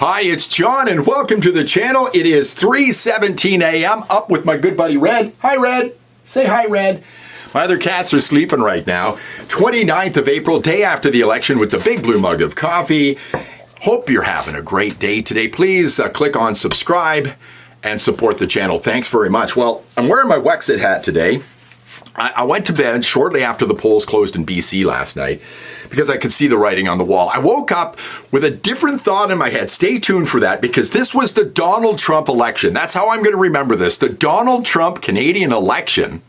Hi, it's John and welcome to the channel. It is 3:17 a.m. up with my good buddy Red. Hi, Red. Say hi, Red. My other cats are sleeping right now. 29th of April, day after the election with the big blue mug of coffee. Hope you're having a great day today. Please click on subscribe and support the channel. Thanks very much. Well, I'm wearing my Wexit hat today. I went to bed shortly after the polls closed in BC last night because I could see the writing on the wall. I woke up with a different thought in my head. Stay tuned for that because this was the Donald Trump election. That's how I'm going to remember this. The Donald Trump Canadian election.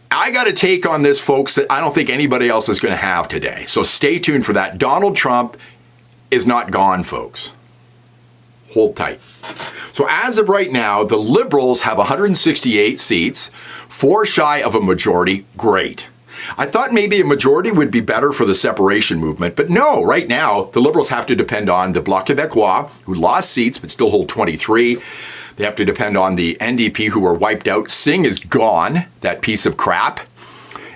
I got a take on this, folks, that I don't think anybody else is going to have today. So stay tuned for that. Donald Trump is not gone, folks. Hold tight. So as of right now, the Liberals have 168 seats, 4 shy of a majority. Great. I thought maybe a majority would be better for the separation movement, but no, right now, the Liberals have to depend on the Bloc Québécois, who lost seats but still hold 23. They have to depend on the NDP, who were wiped out. Singh is gone, that piece of crap.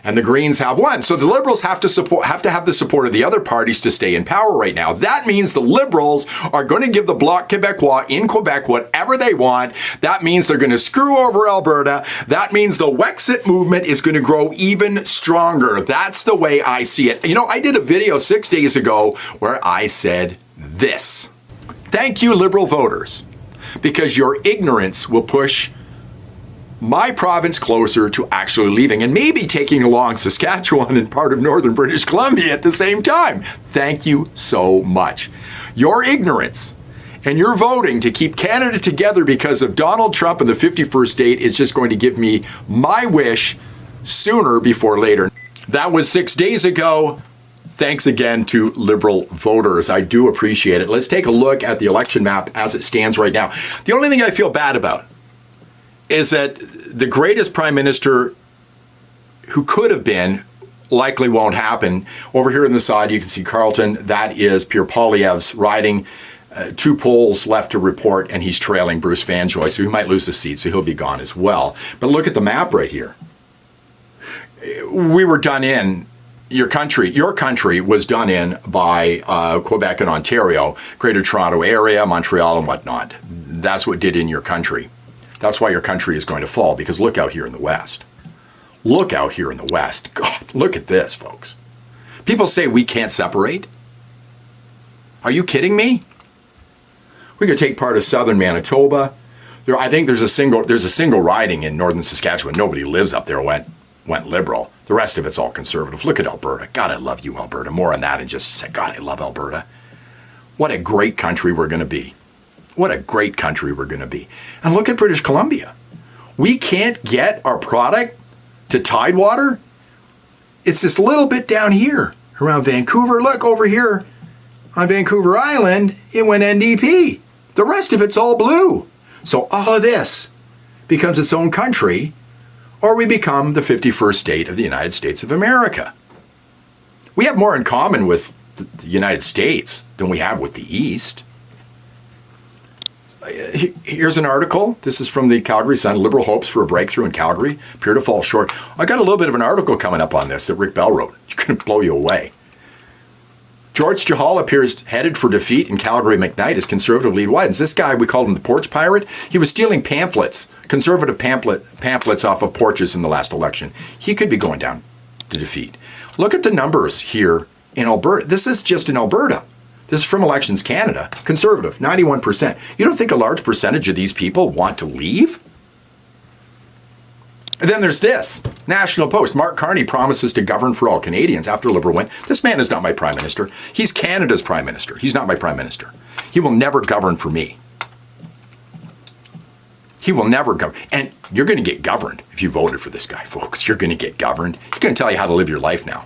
And the Greens have won. So the Liberals have to have the support of the other parties to stay in power right now. That means the Liberals are going to give the Bloc Québécois in Quebec whatever they want. That means they're going to screw over Alberta. That means the Wexit movement is going to grow even stronger. That's the way I see it. You know, I did a video 6 days ago where I said this. Thank you, Liberal voters, because your ignorance will push my province closer to actually leaving and maybe taking along Saskatchewan and part of northern British Columbia at the same time. Thank you so much. Your ignorance and your voting to keep Canada together because of Donald Trump and the 51st state is just going to give me my wish sooner before later. That was 6 days ago. Thanks again to Liberal voters. I do appreciate it. Let's take a look at the election map as it stands right now. The only thing I feel bad about is that the greatest prime minister who could have been likely won't happen. Over here on the side, you can see Carleton. That is Pierre Poilievre's riding. 2 polls left to report, and he's trailing Bruce Vanjoy, so he might lose the seat, so he'll be gone as well. But look at the map right here. We were done in. Your country was done in by Quebec and Ontario, Greater Toronto Area, Montreal, and whatnot. That's what did in your country. That's why your country is going to fall, because look out here in the West. Look out here in the West. God, look at this, folks. People say we can't separate. Are you kidding me? We could take part of southern Manitoba. I think there's a single riding in northern Saskatchewan. Nobody lives up there, went Liberal. The rest of it's all Conservative. Look at Alberta. God, I love you, Alberta. More on that in just a sec. God, I love Alberta. What a great country we're going to be. What a great country we're going to be. And look at British Columbia. We can't get our product to Tidewater. It's this little bit down here around Vancouver. Look over here on Vancouver Island, it went NDP. The rest of it's all blue. So all of this becomes its own country, or we become the 51st state of the United States of America. We have more in common with the United States than we have with the East. Here's an article. This is from the Calgary Sun. Liberal hopes for a breakthrough in Calgary appear to fall short. I got a little bit of an article coming up on this that Rick Bell wrote. It's going to blow you away. George Chahal appears headed for defeat in Calgary McKnight as Conservative lead widens. This guy, we called him the porch pirate. He was stealing pamphlets, Conservative pamphlets off of porches in the last election. He could be going down to defeat. Look at the numbers here in Alberta. This is just in Alberta. This is from Elections Canada. Conservative, 91%. You don't think a large percentage of these people want to leave? And then there's this. National Post. Mark Carney promises to govern for all Canadians after Liberal win. This man is not my prime minister. He's Canada's prime minister. He's not my prime minister. He will never govern for me. He will never govern. And you're going to get governed if you voted for this guy, folks. You're going to get governed. He's going to tell you how to live your life now.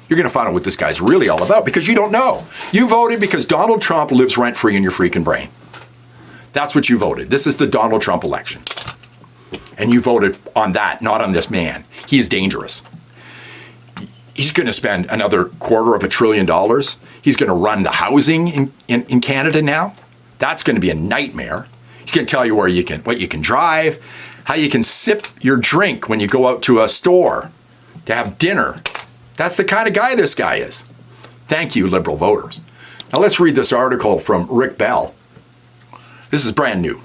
You're going to find out what this guy's really all about because you don't know. You voted because Donald Trump lives rent-free in your freaking brain. That's what you voted. This is the Donald Trump election. And you voted on that, not on this man. He is dangerous. He's going to spend another $250 billion. He's going to run the housing in Canada now. That's going to be a nightmare. He's going to tell you what you can drive, how you can sip your drink when you go out to a store to have dinner. That's the kind of guy this guy is. Thank you, Liberal voters. Now let's read this article from Rick Bell. This is brand new.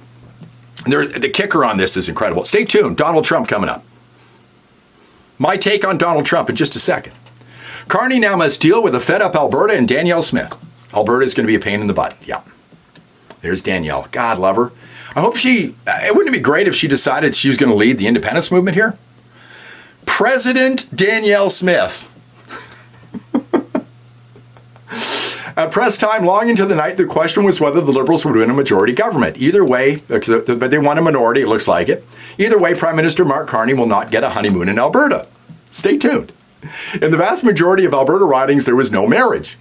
The kicker on this is incredible. Stay tuned. Donald Trump coming up. My take on Donald Trump in just a second. Carney now must deal with a fed-up Alberta and Danielle Smith. Alberta is going to be a pain in the butt. Yeah. There's Danielle. God love her. I hope wouldn't it be great if she decided she was going to lead the independence movement here? President Danielle Smith. At press time long into the night, the question was whether the Liberals would win a majority government. Either way, but they won a minority, it looks like it. Either way, Prime Minister Mark Carney will not get a honeymoon in Alberta. Stay tuned. In the vast majority of Alberta ridings, there was no marriage.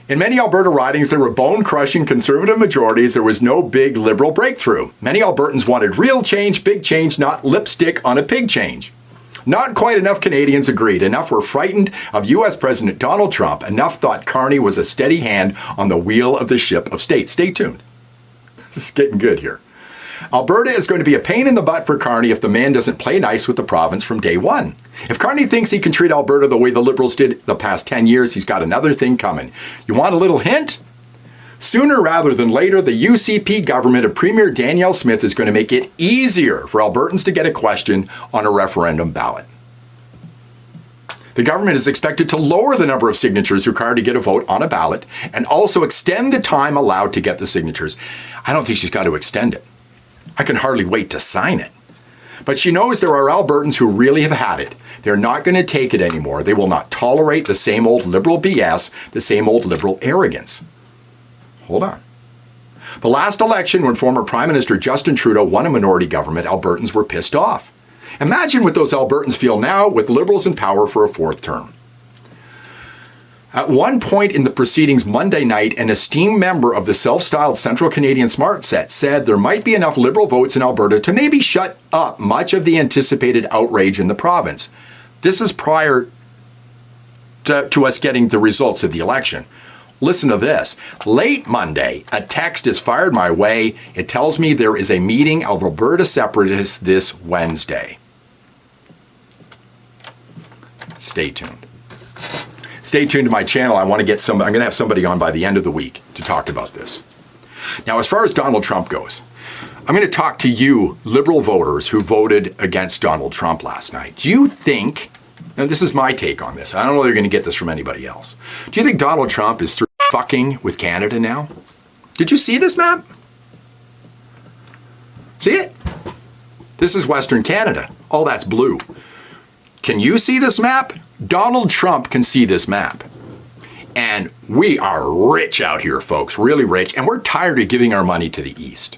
In many Alberta ridings, there were bone-crushing Conservative majorities. There was no big Liberal breakthrough. Many Albertans wanted real change, big change, not lipstick on a pig change. Not quite enough Canadians agreed. Enough were frightened of U.S. President Donald Trump. Enough thought Carney was a steady hand on the wheel of the ship of state. Stay tuned. This is getting good here. Alberta is going to be a pain in the butt for Carney if the man doesn't play nice with the province from day one. If Carney thinks he can treat Alberta the way the Liberals did the past 10 years, he's got another thing coming. You want a little hint? Sooner rather than later, the UCP government of Premier Danielle Smith is going to make it easier for Albertans to get a question on a referendum ballot. The government is expected to lower the number of signatures required to get a vote on a ballot and also extend the time allowed to get the signatures. I don't think she's got to extend it. I can hardly wait to sign it. But she knows there are Albertans who really have had it. They're not going to take it anymore. They will not tolerate the same old Liberal BS, the same old Liberal arrogance. Hold on. The last election, when former Prime Minister Justin Trudeau won a minority government, Albertans were pissed off. Imagine what those Albertans feel now with Liberals in power for a fourth term. At one point in the proceedings Monday night, an esteemed member of the self-styled Central Canadian Smart Set said there might be enough Liberal votes in Alberta to maybe shut up much of the anticipated outrage in the province. This is prior to us getting the results of the election. Listen to this. Late Monday, a text is fired my way. It tells me there is a meeting of Alberta separatists this Wednesday. Stay tuned. Stay tuned to my channel. I'm going to have somebody on by the end of the week to talk about this. Now, as far as Donald Trump goes, I'm going to talk to you, Liberal voters who voted against Donald Trump last night. Do you think, now this is my take on this, I don't know if you're going to get this from anybody else. Do you think Donald Trump is through fucking with Canada now? Did you see this map? See it? This is Western Canada. All that's blue. Can you see this map? Donald Trump can see this map. And we are rich out here, folks, really rich. And we're tired of giving our money to the East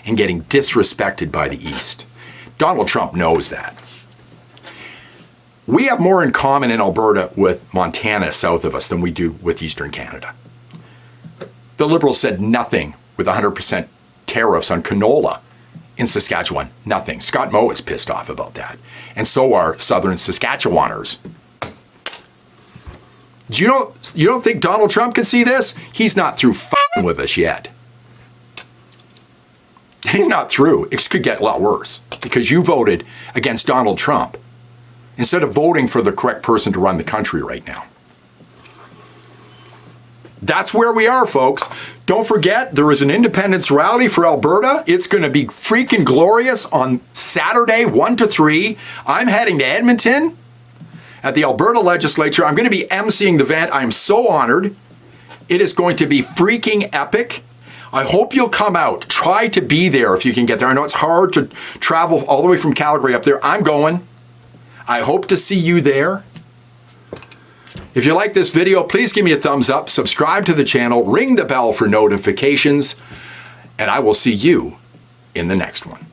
and getting disrespected by the East. Donald Trump knows that. We have more in common in Alberta with Montana south of us than we do with Eastern Canada. The Liberals said nothing with 100% tariffs on canola in Saskatchewan. Nothing. Scott Moe is pissed off about that. And so are Southern Saskatchewaners. You don't think Donald Trump can see this? He's not through f***ing with us yet. He's not through. It could get a lot worse because you voted against Donald Trump instead of voting for the correct person to run the country right now. That's where we are, folks. Don't forget, there is an independence rally for Alberta. It's going to be freaking glorious on Saturday, 1 to 3. I'm heading to Edmonton at the Alberta Legislature. I'm going to be emceeing the event. I'm so honored. It is going to be freaking epic. I hope you'll come out. Try to be there if you can get there. I know it's hard to travel all the way from Calgary up there. I'm going. I hope to see you there. If you like this video, please give me a thumbs up, subscribe to the channel, ring the bell for notifications, and I will see you in the next one.